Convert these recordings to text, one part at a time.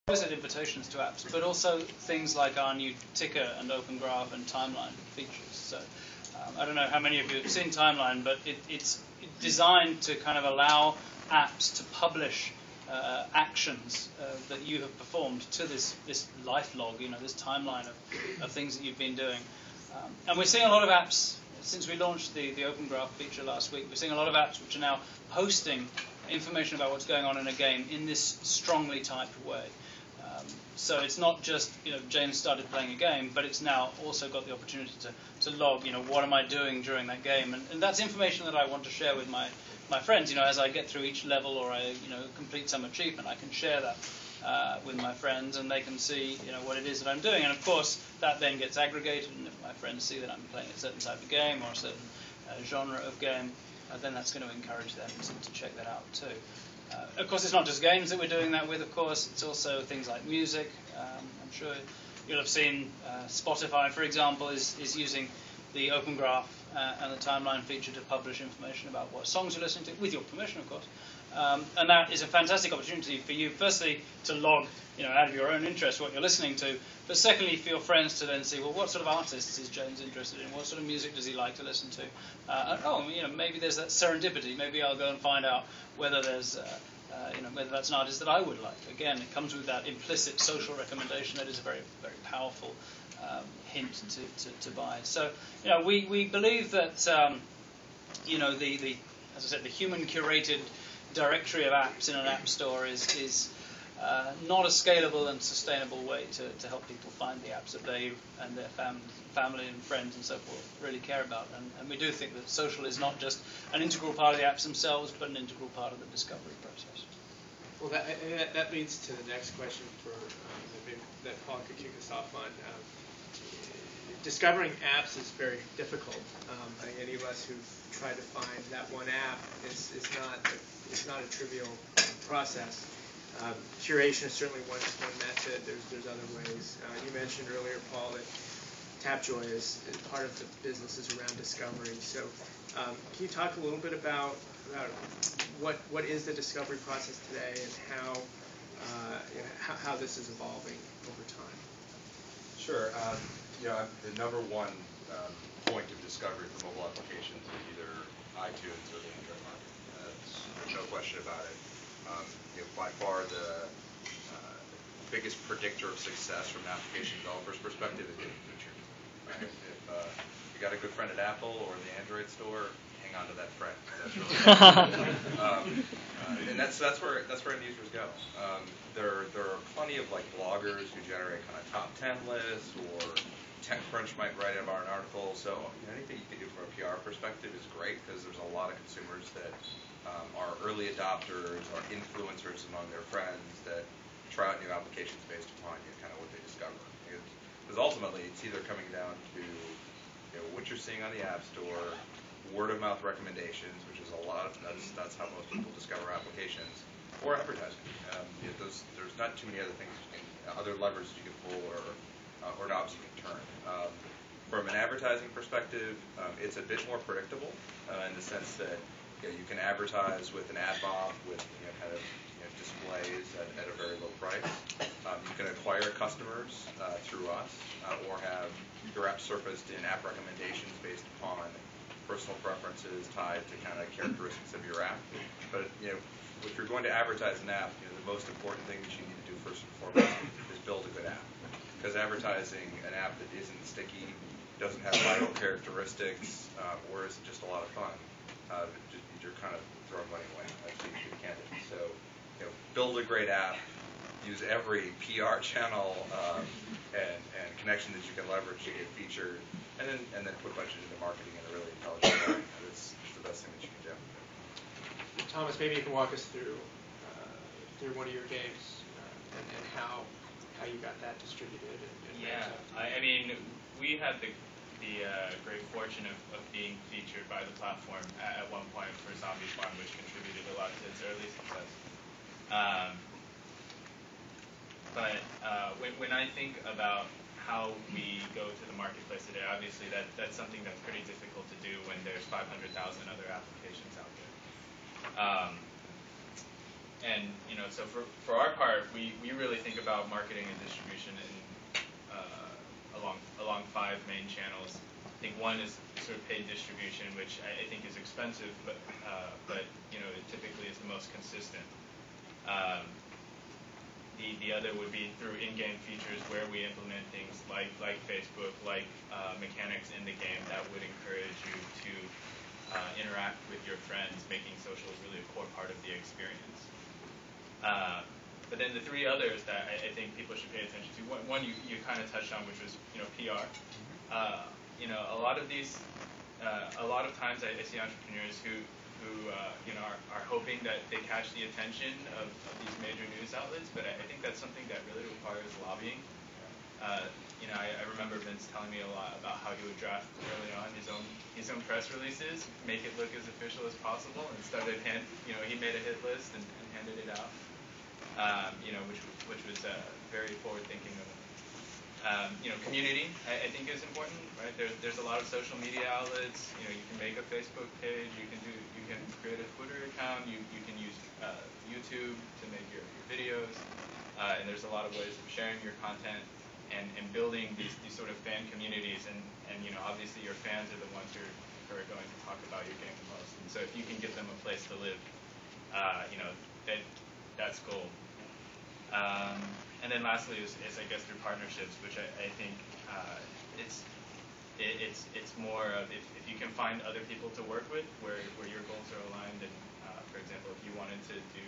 explicit invitations to apps, but also things like our new ticker and Open Graph and Timeline features. So I don't know how many of you have seen Timeline, but it's designed to kind of allow apps to publish actions that you have performed to this life log, this timeline of things that you've been doing. And we're seeing a lot of apps, since we launched the Open Graph feature last week, we're seeing a lot of apps which are now posting information about what's going on in a game in this strongly typed way. So it's not just, James started playing a game, but it's now also got the opportunity to log, what am I doing during that game? And that's information that I want to share with my friends. As I get through each level or I, complete some achievement, I can share that with my friends, and they can see, what it is that I'm doing. And of course, that then gets aggregated, and if my friends see that I'm playing a certain type of game or a certain genre of game, then that's going to encourage them to check that out too. Of course, it's not just games that we're doing that with, of course. It's also things like music. I'm sure you'll have seen Spotify, for example, is using the Open Graph and the Timeline feature to publish information about what songs you're listening to, with your permission, of course. And that is a fantastic opportunity for you, firstly, to log, out of your own interest what you're listening to, but secondly, for your friends to then see, well, what sort of artists is James interested in? What sort of music does he like to listen to? Maybe there's that serendipity. Maybe I'll go and find out whether there's, whether that's an artist that I would like. Again, it comes with that implicit social recommendation that is a very, very powerful hint to buy. So, we believe that, as I said, the human-curated directory of apps in an app store is not a scalable and sustainable way to help people find the apps that they and their family and friends and so forth really care about. And we do think that social is not just an integral part of the apps themselves, but an integral part of the discovery process. Well, that leads to the next question that Paul could kick us off on. Discovering apps is very difficult. I think any of us who've tried to find that one app is not a trivial process. Curation is certainly one method. There's other ways. You mentioned earlier, Paul, that Tapjoy is part of the business is around discovery. So can you talk a little bit about what is the discovery process today and how this is evolving over time? Sure. The number one point of discovery for mobile applications is either iTunes or the Android market. There's no question about it. By far the biggest predictor of success from an application developer's perspective is getting featured. Right? If you got a good friend at Apple or the Android store, hang on to that friend. That's really and that's where end users go. There are plenty of bloggers who generate kind of top 10 lists, or TechCrunch might write about an article. So anything you can do from a PR perspective is great, because there's a lot of consumers that are early adopters, are influencers among their friends that try out new applications based upon kind of what they discover. Because ultimately, it's either coming down to what you're seeing on the App Store, word of mouth recommendations, which is that's how most people discover applications, or advertising. There's not too many other things, other levers you can pull or knobs you can turn. From an advertising perspective, it's a bit more predictable in the sense that you can advertise with an ad mob with kind of displays at a very low price. You can acquire customers through us, or have your app surfaced in app recommendations based upon personal preferences tied to kind of characteristics of your app. But if you're going to advertise an app, the most important thing that you need to do first and foremost is build a good app. Because advertising an app that isn't sticky, doesn't have vital characteristics, or is just a lot of fun, you're kind of throwing money away. To be candid. So, build a great app, use every PR channel and connection that you can leverage to get featured, and then put a bunch into marketing in a really intelligent way. That's the best thing that you can do. Thomas, maybe you can walk us through one of your games and how you got that distributed. We had the great fortune of being featured by the platform at one point for Zombie Farm, which contributed a lot to its early success. But when I think about how we go to the marketplace today, obviously that's something that's pretty difficult to do when there's 500,000 other applications out there. And so for our part, we really think about marketing and distribution along 5 main channels. I think one is sort of paid distribution, which I think is expensive, but it typically is the most consistent. The other would be through in-game features where we implement things like Facebook, like mechanics in the game that would encourage you to interact with your friends, making social really a core part of the experience. But then the 3 others that I think people should pay attention to. One you kind of touched on, which was PR. A lot of these, a lot of times I see entrepreneurs who are hoping that they catch the attention of these major news outlets, but I think that's something that really requires lobbying. I remember Vince telling me a lot about how he would draft early on his own press releases, make it look as official as possible, and he made a hit list and handed it out. Which was very forward-thinking of him. Community I think is important, right? There's a lot of social media outlets. You can make a Facebook page. You can create a Twitter account. You can use YouTube to make your videos. And there's a lot of ways of sharing your content and building these sort of fan communities. And obviously your fans are the ones who are going to talk about your game the most. And so if you can give them a place to live, that's gold. And then lastly is I guess through partnerships, which I think it's more of if you can find other people to work with where your goals are aligned. And for example, if you wanted to do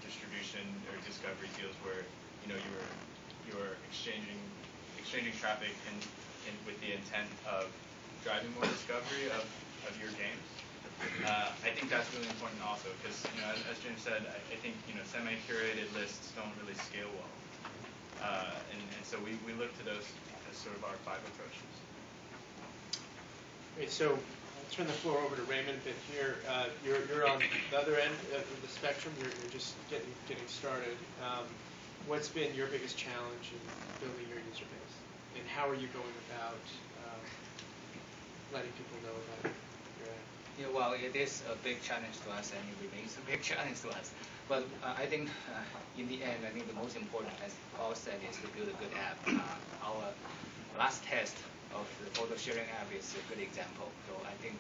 distribution or discovery deals where you were exchanging traffic and with the intent of driving more discovery of your games. I think that's really important also because, as James said, I think, semi-curated lists don't really scale well. And so we look to those as sort of our 5 approaches. Okay, so I'll turn the floor over to Raymond a bit here. You're on the other end of the spectrum. You're just getting started. What's been your biggest challenge in building your user base? And how are you going about letting people know about your app? Yeah, well, it is a big challenge to us, and it remains a big challenge to us. But I think in the end, I think the most important, as Paul said, is to build a good app. Our last test of the photo sharing app is a good example. So I think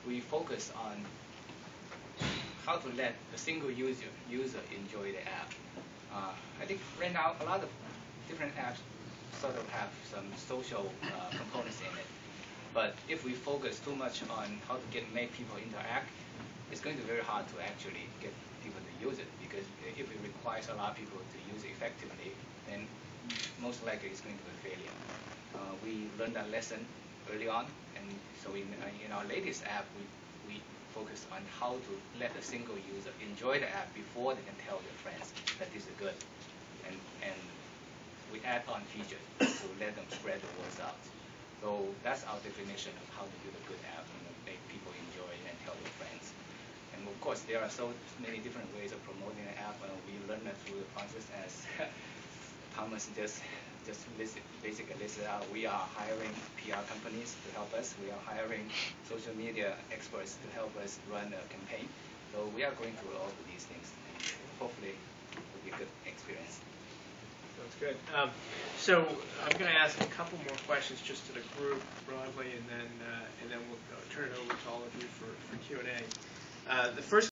we focus on how to let a single user enjoy the app. I think right now a lot of different apps sort of have some social components in it. But if we focus too much on how to make people interact, it's going to be very hard to actually get people to use it, because if it requires a lot of people to use it effectively, then most likely it's going to be a failure. We learned that lesson early on, and so in our latest app, we focus on how to let a single user enjoy the app before they can tell their friends that this is good, and we add on features to let them spread the word out. So that's our definition of how to build a good app and make people enjoy it and tell their friends. And of course, there are so many different ways of promoting an app, and we learned that through the process, as Thomas just basically listed out. We are hiring PR companies to help us. We are hiring social media experts to help us run a campaign. So we are going through all of these things. Hopefully, it will be a good experience. Sounds good. So I'm going to ask a couple more questions just to the group broadly, and then we'll turn it over to all of you for Q&A. The first